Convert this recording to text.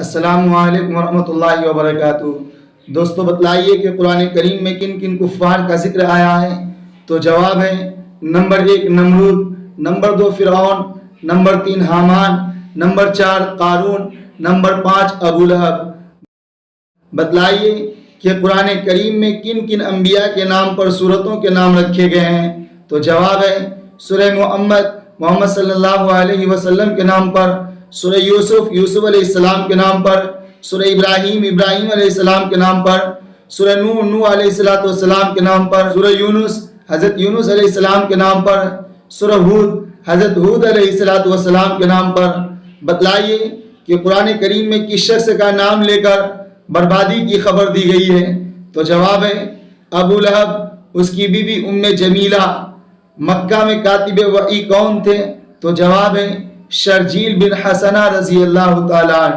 السلام علیکم ورحمۃ اللہ وبرکاتہ۔ دوستو بتلائیے کہ قرآن کریم میں کن کن کفار کا ذکر آیا ہے؟ تو جواب ہے نمبر 1 نمرود، نمبر 2 فرعون، نمبر 3 حامان، نمبر 4 قارون، نمبر 5 ابو لہب۔ بتلائیے کہ قرآن کریم میں کن کن انبیاء کے نام پر سورتوں کے نام رکھے گئے ہیں؟ تو جواب ہے سورہ محمد صلی اللہ علیہ وسلم کے نام پر، سورہ یوسف علیہ السلام کے نام پر، سورہ ابراہیم علیہ السلام کے نام پر، سورہ نوح علیہ السلام کے نام پر، سورہ حضرت یونس علیہ السلام کے نام پر، سورہ حضرت ہود علیہ السلام کے نام پر۔ بتلائیے کہ قرآن کریم میں کس شخص کا نام لے کر بربادی کی خبر دی گئی ہے؟ تو جواب ہے ابو لہب، اس کی بیوی ام جمیلہ۔ مکہ میں کاتب وحی کون تھے؟ تو جواب ہے شرجیل بن حسنہ رضی اللہ تعالیٰ عنہ۔